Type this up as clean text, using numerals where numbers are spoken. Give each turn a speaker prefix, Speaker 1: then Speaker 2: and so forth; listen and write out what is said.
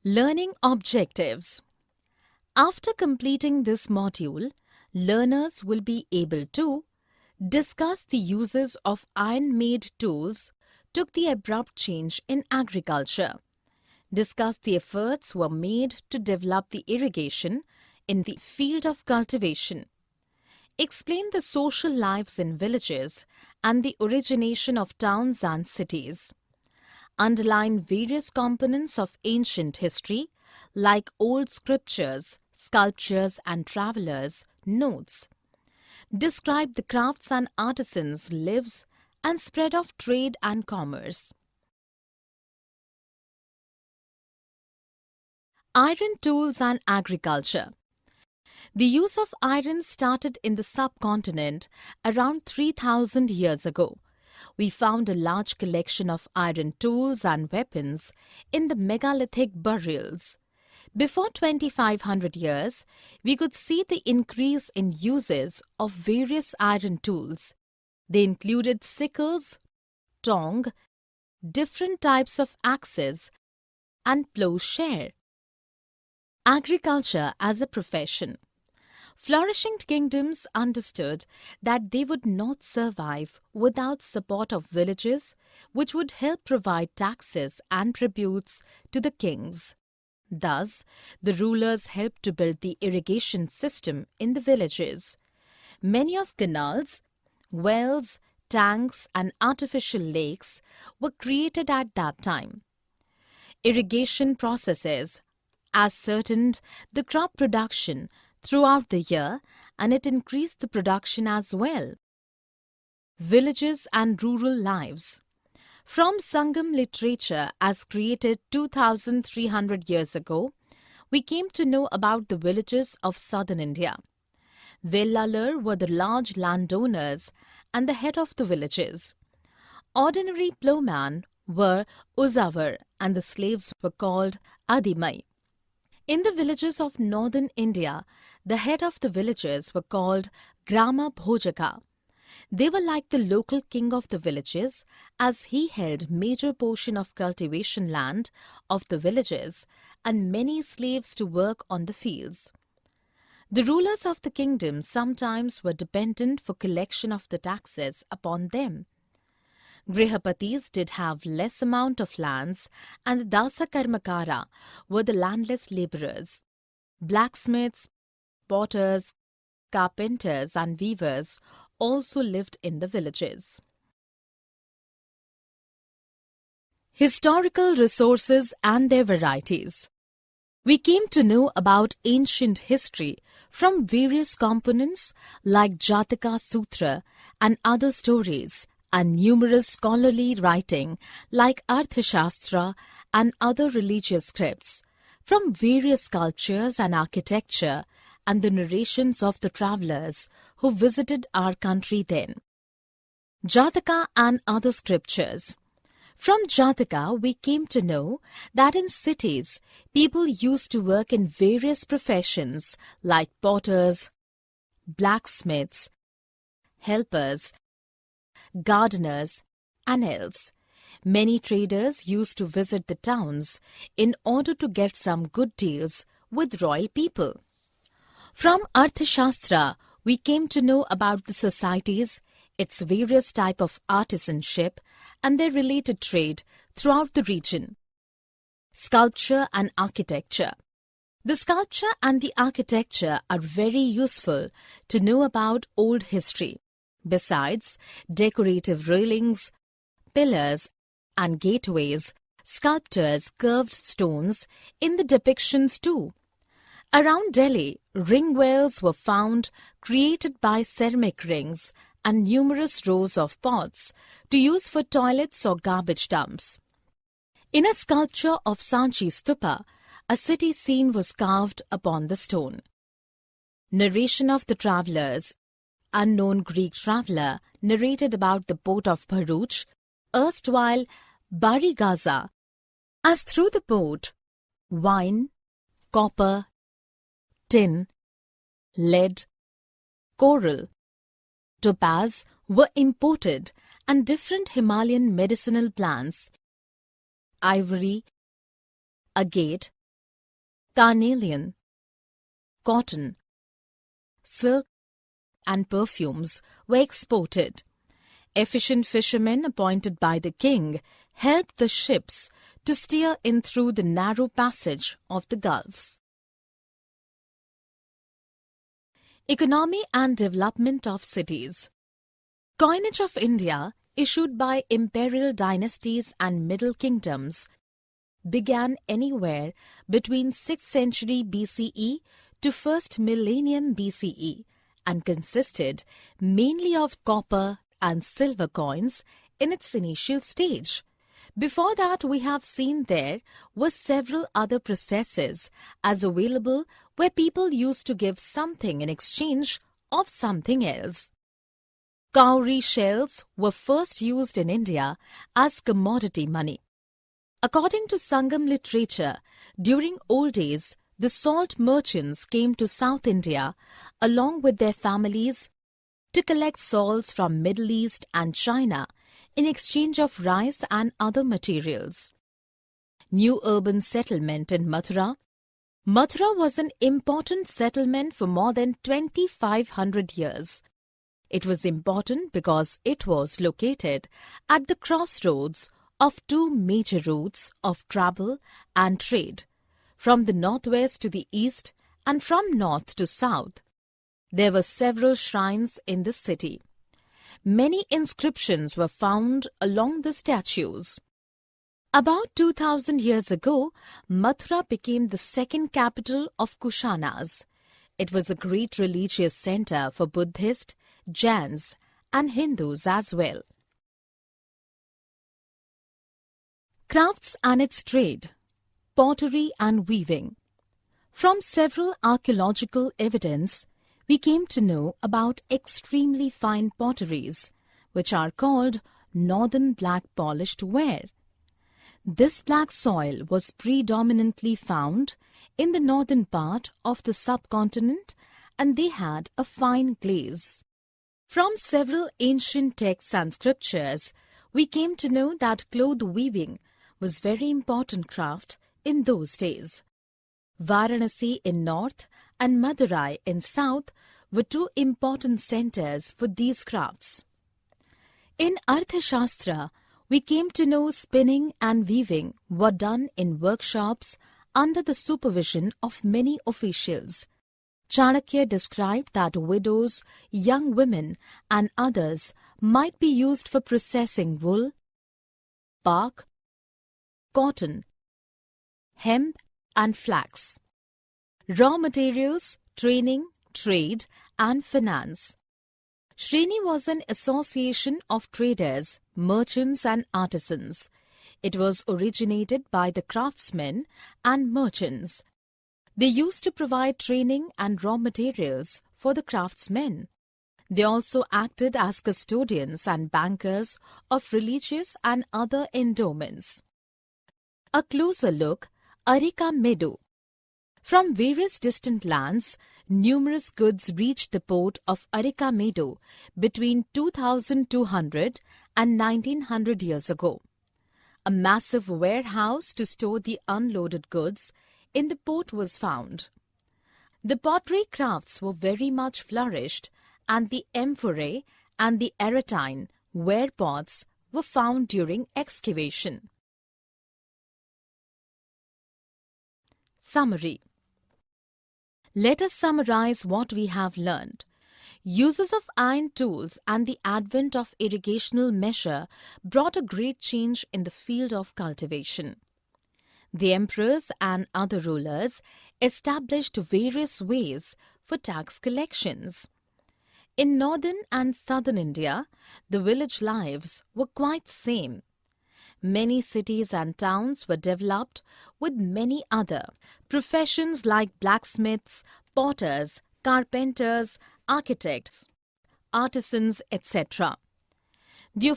Speaker 1: Learning objectives. After completing this module, learners will be able to discuss the uses of iron-made tools took the abrupt change in agriculture, discuss the efforts were made to develop the irrigation in the field of cultivation, explain the social lives in villages and the origination of towns and cities, underline various components of ancient history like old scriptures, sculptures and travelers' notes, describe the crafts and artisans' lives and spread of trade and commerce. Iron tools and agriculture. The use of iron started in the subcontinent around 3000 years ago. We found a large collection of iron tools and weapons in the megalithic burials. Before 2500 years, we could see the increase in uses of various iron tools. They included sickles, tong, different types of axes, and plowshare. Agriculture as a profession. Flourishing kingdoms understood that they would not survive without support of villages, which would help provide taxes and tributes to the kings. Thus, the rulers helped to build the irrigation system in the villages. Many of canals, wells, tanks and artificial lakes were created at that time. Irrigation processes ascertained the crop production throughout the year and it increased the production as well. Villages and rural lives. From Sangam literature as created 2300 years ago, we came to know about the villages of southern India. Vellalar were the large landowners and the head of the villages. Ordinary ploughmen were Uzavar and the slaves were called Adimai. In the villages of northern India, the head of the villages were called Grama Bhojaka. They were like the local king of the villages as he held major portion of cultivation land of the villages and many slaves to work on the fields. The rulers of the kingdom sometimes were dependent for collection of the taxes upon them. Grihapatis did have less amount of lands and the Dasa Karmakara were the landless labourers. Blacksmiths, potters, carpenters and weavers also lived in the villages. Historical resources and their varieties. We came to know about ancient history from various components like Jataka Sutra and other stories and numerous scholarly writing like Arthashastra and other religious scripts, from various sculptures and architecture and the narrations of the travellers who visited our country then. Jataka and other scriptures. From Jataka, we came to know that in cities, people used to work in various professions like potters, blacksmiths, helpers, gardeners, and else. Many traders used to visit the towns in order to get some good deals with royal people. From Arthashastra, we came to know about the societies, its various type of artisanship, and their related trade throughout the region. Sculpture and architecture. The sculpture and the architecture are very useful to know about old history. Besides decorative railings, pillars, and gateways, sculptors carved stones in the depictions too. Around Delhi, ring wells were found created by ceramic rings and numerous rows of pots to use for toilets or garbage dumps. In a sculpture of Sanchi Stupa, a city scene was carved upon the stone. Narration of the travellers. Unknown Greek traveller narrated about the port of Bharuch, erstwhile Bari Gaza, as through the port, wine, copper, tin, lead, coral, topaz were imported and different Himalayan medicinal plants, ivory, agate, carnelian, cotton, silk, and perfumes were exported. Efficient fishermen appointed by the king helped the ships to steer in through the narrow passage of the gulfs. Economy and development of cities. Coinage of India, issued by imperial dynasties and middle kingdoms, began anywhere between 6th century BCE to 1st millennium BCE and consisted mainly of copper and silver coins in its initial stage. Before that, we have seen there were several other processes as available where people used to give something in exchange of something else. Cowrie shells were first used in India as commodity money. According to Sangam literature, during old days, the salt merchants came to South India along with their families to collect salts from Middle East and China in exchange of rice and other materials. New urban settlement in Mathura. Mathura was an important settlement for more than 2,500 years. It was important because it was located at the crossroads of two major routes of travel and trade, from the northwest to the east and from north to south. There were several shrines in the city. Many inscriptions were found along the statues. About 2,000 years ago, Mathura became the second capital of Kushanas. It was a great religious center for Buddhists, Jains, and Hindus as well. Crafts and its trade. Pottery and weaving. From several archaeological evidence, we came to know about extremely fine potteries, which are called northern black polished ware. This black soil was predominantly found in the northern part of the subcontinent, and they had a fine glaze. From several ancient texts and scriptures, we came to know that cloth weaving was very important craft in those days. Varanasi in north and Madurai in south were two important centers for these crafts. In Arthashastra, we came to know spinning and weaving were done in workshops under the supervision of many officials. Chanakya described that widows, young women, and others might be used for processing wool, bark, cotton, hemp, and flax. Raw materials, training, trade, and finance. Shreni was an association of traders, merchants, and artisans. It was originated by the craftsmen and merchants. They used to provide training and raw materials for the craftsmen. They also acted as custodians and bankers of religious and other endowments. A closer look, Arika Meadow. From various distant lands, numerous goods reached the port of Arika Meadow between 2,200 and 1,900 years ago. A massive warehouse to store the unloaded goods in the port was found. The pottery crafts were very much flourished, and the amphorae and the aretine ware pots were found during excavation. Summary. Let us summarize what we have learned. Uses of iron tools and the advent of irrigational measure brought a great change in the field of cultivation. The emperors and other rulers established various ways for tax collections. In northern and southern India, the village lives were quite same. Many cities and towns were developed with many other professions like blacksmiths, potters, carpenters, architects, artisans, etc. The